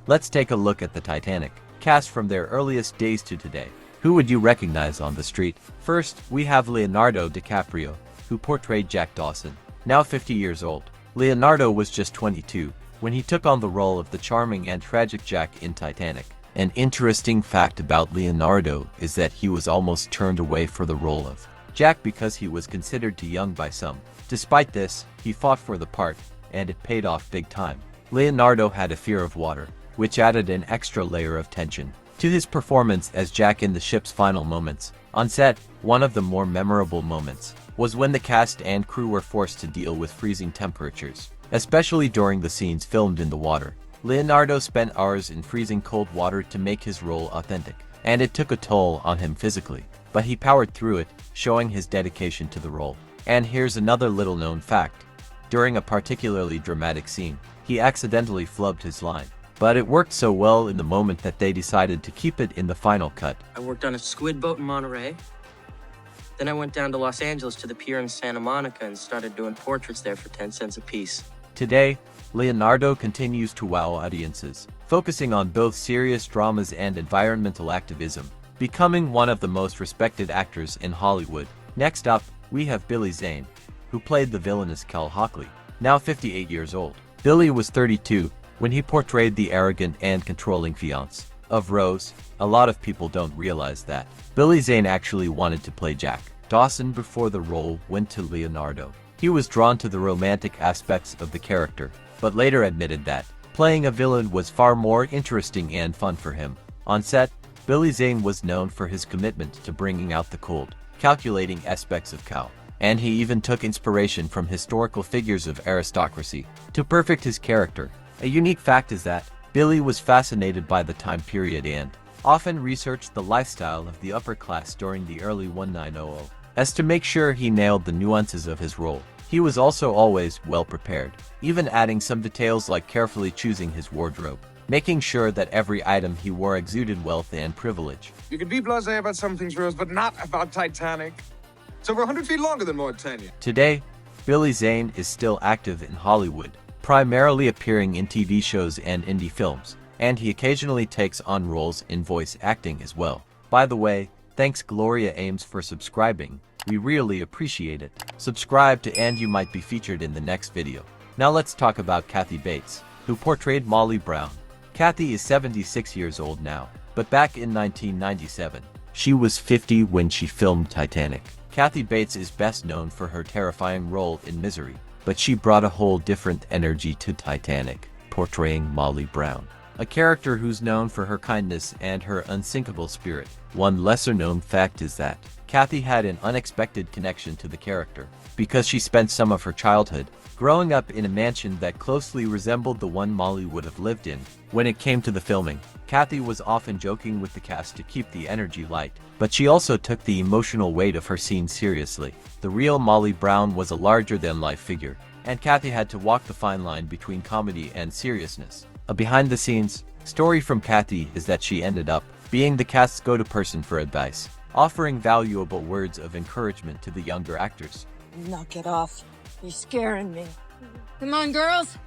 let's take a look at the Titanic cast from their earliest days to today. Who would you recognize on the street? First, we have Leonardo DiCaprio, who portrayed Jack Dawson, now 50 years old. Leonardo was just 22 when he took on the role of the charming and tragic Jack in Titanic. An interesting fact about Leonardo is that he was almost turned away for the role of Jack because he was considered too young by some. Despite this, he fought for the part, and it paid off big time. Leonardo had a fear of water, which added an extra layer of tension to his performance as Jack in the ship's final moments. On set, one of the more memorable moments was when the cast and crew were forced to deal with freezing temperatures, especially during the scenes filmed in the water. Leonardo spent hours in freezing cold water to make his role authentic, and it took a toll on him physically, but he powered through it, showing his dedication to the role. And here's another little-known fact. During a particularly dramatic scene, he accidentally flubbed his line, but it worked so well in the moment that they decided to keep it in the final cut. I worked on a squid boat in Monterey. Then I went down to Los Angeles to the pier in Santa Monica and started doing portraits there for 10 cents a piece. Today, Leonardo continues to wow audiences, focusing on both serious dramas and environmental activism, becoming one of the most respected actors in Hollywood. Next up, we have Billy Zane, who played the villainous Cal Hockley, now 58 years old. Billy was 32 when he portrayed the arrogant and controlling fiancé of Rose. A lot of people don't realize that Billy Zane actually wanted to play Jack Dawson before the role went to Leonardo. He was drawn to the romantic aspects of the character, but later admitted that playing a villain was far more interesting and fun for him. On set, Billy Zane was known for his commitment to bringing out the cold, calculating aspects of Cal, and he even took inspiration from historical figures of aristocracy to perfect his character. A unique fact is that Billy was fascinated by the time period and often researched the lifestyle of the upper class during the early 1900s, as to make sure he nailed the nuances of his role. He was also always well prepared, even adding some details like carefully choosing his wardrobe, making sure that every item he wore exuded wealth and privilege. You can be blasé about some things, Rose, but not about Titanic. It's over 100 feet longer than Mauritania. Today, Billy Zane is still active in Hollywood, primarily appearing in TV shows and indie films, and he occasionally takes on roles in voice acting as well. By the way, thanks Gloria Ames for subscribing. We really appreciate it. Subscribe and you might be featured in the next video. Now let's talk about Kathy Bates, who portrayed Molly Brown. Kathy is 76 years old now, but back in 1997, she was 50 when she filmed Titanic. Kathy Bates is best known for her terrifying role in Misery, but she brought a whole different energy to Titanic, portraying Molly Brown, a character who's known for her kindness and her unsinkable spirit. One lesser-known fact is that Kathy had an unexpected connection to the character, because she spent some of her childhood growing up in a mansion that closely resembled the one Molly would have lived in. When it came to the filming, Kathy was often joking with the cast to keep the energy light, but she also took the emotional weight of her scenes seriously. The real Molly Brown was a larger-than-life figure, and Kathy had to walk the fine line between comedy and seriousness. A behind-the-scenes story from Kathy is that she ended up being the cast's go-to person for advice, offering valuable words of encouragement to the younger actors. Knock it off. You're scaring me. Come on, girls.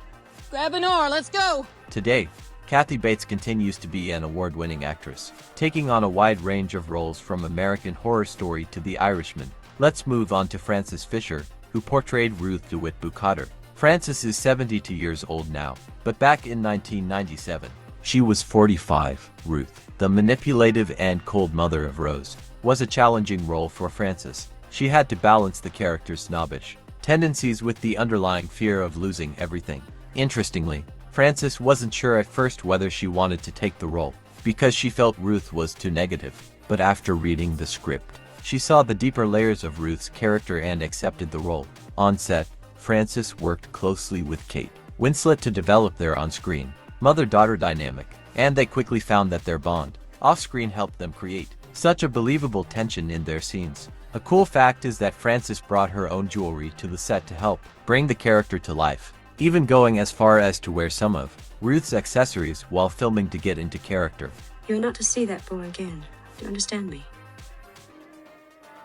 Grab an oar, let's go. Today, Kathy Bates continues to be an award-winning actress, taking on a wide range of roles from American Horror Story to The Irishman. Let's move on to Frances Fisher, who portrayed Ruth DeWitt Bukater. Frances is 72 years old now, but back in 1997, she was 45. Ruth, the manipulative and cold mother of Rose, was a challenging role for Frances. She had to balance the character's snobbish tendencies with the underlying fear of losing everything. Interestingly, Frances wasn't sure at first whether she wanted to take the role, because she felt Ruth was too negative. But after reading the script, she saw the deeper layers of Ruth's character and accepted the role. On set, Frances worked closely with Kate Winslet to develop their on-screen mother-daughter dynamic, and they quickly found that their bond off-screen helped them create such a believable tension in their scenes. A cool fact is that Frances brought her own jewelry to the set to help bring the character to life, even going as far as to wear some of Ruth's accessories while filming to get into character. You're not to see that boy again. Do you understand me?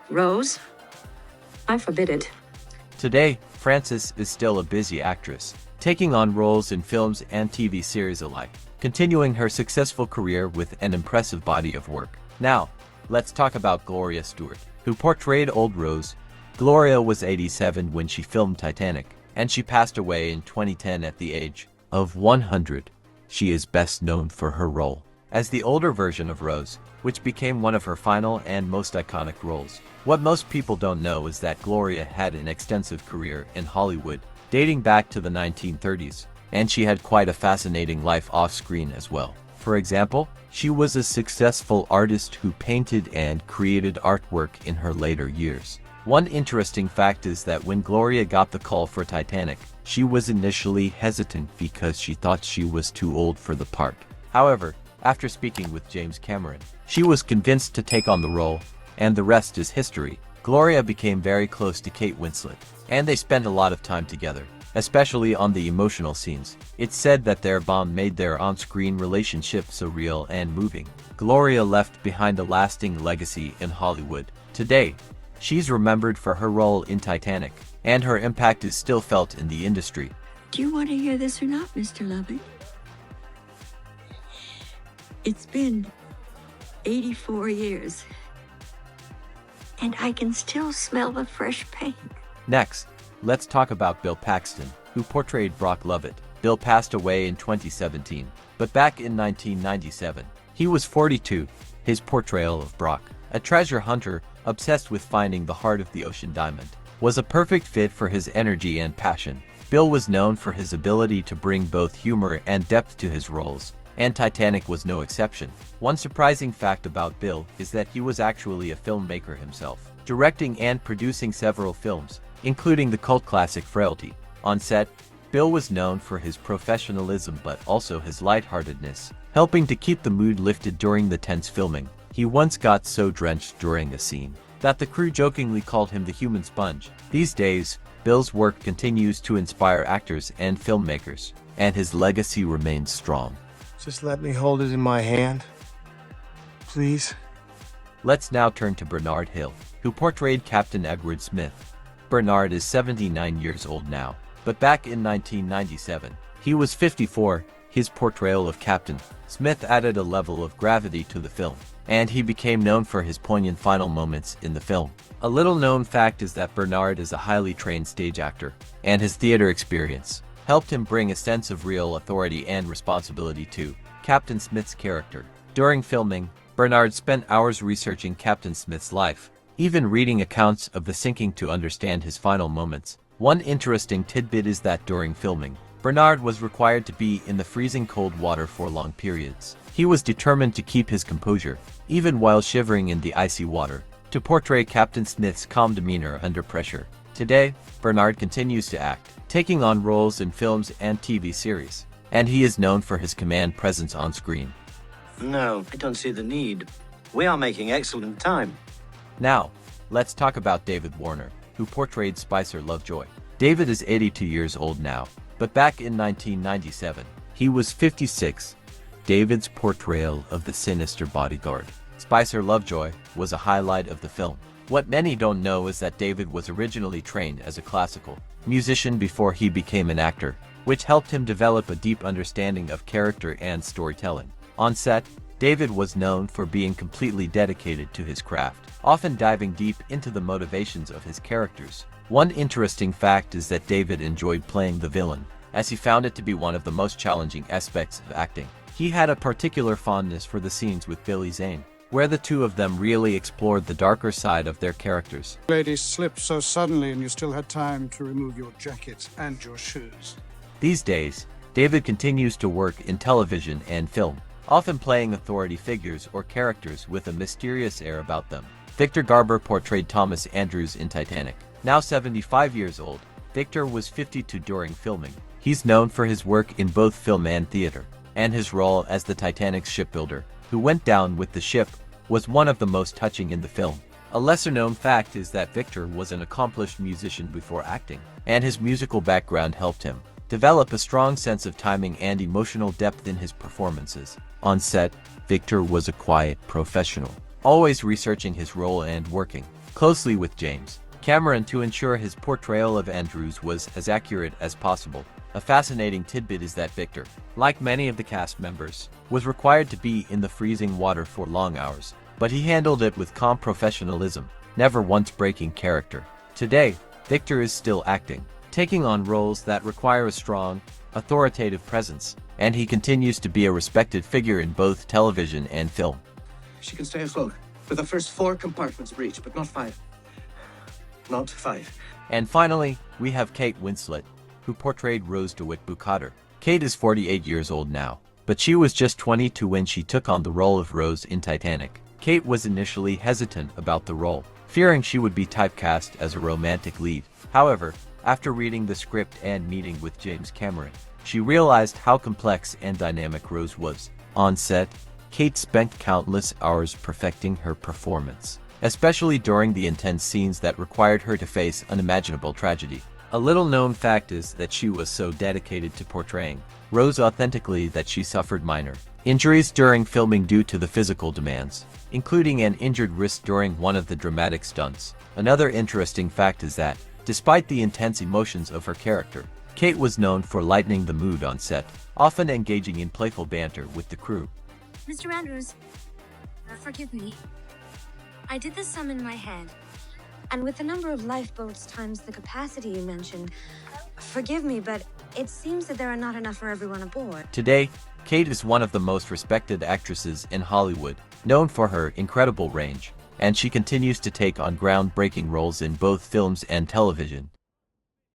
Rose, I forbid it. Today, Frances is still a busy actress, taking on roles in films and TV series alike. continuing her successful career with an impressive body of work. Now, let's talk about Gloria Stewart, who portrayed Old Rose. Gloria was 87 when she filmed Titanic, and she passed away in 2010 at the age of 100. She is best known for her role as the older version of Rose, which became one of her final and most iconic roles. What most people don't know is that Gloria had an extensive career in Hollywood, dating back to the 1930s, and she had quite a fascinating life off-screen as well. For example, she was a successful artist who painted and created artwork in her later years. One interesting fact is that when Gloria got the call for Titanic, she was initially hesitant because she thought she was too old for the part. However, after speaking with James Cameron, she was convinced to take on the role, and the rest is history. Gloria became very close to Kate Winslet, and they spent a lot of time together, especially on the emotional scenes. It's said that their bond made their on-screen relationship so real and moving. Gloria left behind a lasting legacy in Hollywood. Today, she's remembered for her role in Titanic, and her impact is still felt in the industry. Do you want to hear this or not, Mr. Lovett? It's been 84 years, and I can still smell the fresh paint. Next, let's talk about Bill Paxton, who portrayed Brock Lovett. Bill passed away in 2017, but back in 1997, he was 42. His portrayal of Brock, a treasure hunter obsessed with finding the heart of the ocean diamond, was a perfect fit for his energy and passion. Bill was known for his ability to bring both humor and depth to his roles, and Titanic was no exception. One surprising fact about Bill is that he was actually a filmmaker himself, directing and producing several films, including the cult classic Frailty. On set, Bill was known for his professionalism but also his lightheartedness, helping to keep the mood lifted during the tense filming. He once got so drenched during a scene that the crew jokingly called him the human sponge. These days, Bill's work continues to inspire actors and filmmakers, and his legacy remains strong. Just let me hold it in my hand, please. Let's now turn to Bernard Hill, who portrayed Captain Edward Smith. Bernard is 79 years old now, but back in 1997, he was 54. His portrayal of Captain Smith added a level of gravity to the film, and he became known for his poignant final moments in the film. A little-known fact is that Bernard is a highly trained stage actor, and his theater experience helped him bring a sense of real authority and responsibility to Captain Smith's character. During filming, Bernard spent hours researching Captain Smith's life, even reading accounts of the sinking to understand his final moments. One interesting tidbit is that during filming, Bernard was required to be in the freezing cold water for long periods. He was determined to keep his composure, even while shivering in the icy water, to portray Captain Smith's calm demeanor under pressure. Today, Bernard continues to act, taking on roles in films and TV series, and he is known for his command presence on screen. No, I don't see the need. We are making excellent time. Now, let's talk about David Warner, who portrayed Spicer Lovejoy. David is 82 years old now, but back in 1997, he was 56. David's portrayal of the sinister bodyguard, Spicer Lovejoy, was a highlight of the film. What many don't know is that David was originally trained as a classical musician before he became an actor, which helped him develop a deep understanding of character and storytelling. On set, David was known for being completely dedicated to his craft, often diving deep into the motivations of his characters. One interesting fact is that David enjoyed playing the villain, as he found it to be one of the most challenging aspects of acting. He had a particular fondness for the scenes with Billy Zane, where the two of them really explored the darker side of their characters. Lady slipped so suddenly and you still had time to remove your jacket and your shoes. These days, David continues to work in television and film, often playing authority figures or characters with a mysterious air about them. Victor Garber portrayed Thomas Andrews in Titanic. Now 75 years old, Victor was 52 during filming. He's known for his work in both film and theater, and his role as the Titanic's shipbuilder, who went down with the ship, was one of the most touching in the film. A lesser-known fact is that Victor was an accomplished musician before acting, and his musical background helped him develop a strong sense of timing and emotional depth in his performances. On set, Victor was a quiet professional, always researching his role and working closely with James Cameron to ensure his portrayal of Andrews was as accurate as possible. A fascinating tidbit is that Victor, like many of the cast members, was required to be in the freezing water for long hours, but he handled it with calm professionalism, never once breaking character. Today, Victor is still acting, taking on roles that require a strong, authoritative presence, and he continues to be a respected figure in both television and film. She can stay afloat with the first 4 compartments breached, but not 5. Not 5. And finally, we have Kate Winslet, who portrayed Rose DeWitt Bukater. Kate is 48 years old now, but she was just 22 when she took on the role of Rose in Titanic. Kate was initially hesitant about the role, fearing she would be typecast as a romantic lead. However, after reading the script and meeting with James Cameron, she realized how complex and dynamic Rose was. On set, Kate spent countless hours perfecting her performance, especially during the intense scenes that required her to face unimaginable tragedy. A little-known fact is that she was so dedicated to portraying Rose authentically that she suffered minor injuries during filming due to the physical demands, including an injured wrist during one of the dramatic stunts. Another interesting fact is that, despite the intense emotions of her character, Kate was known for lightening the mood on set, often engaging in playful banter with the crew. Mr. Andrews, forgive me. I did this sum in my head. And with the number of lifeboats times the capacity you mentioned, forgive me, but it seems that there are not enough for everyone aboard. Today, Kate is one of the most respected actresses in Hollywood, known for her incredible range, and she continues to take on groundbreaking roles in both films and television.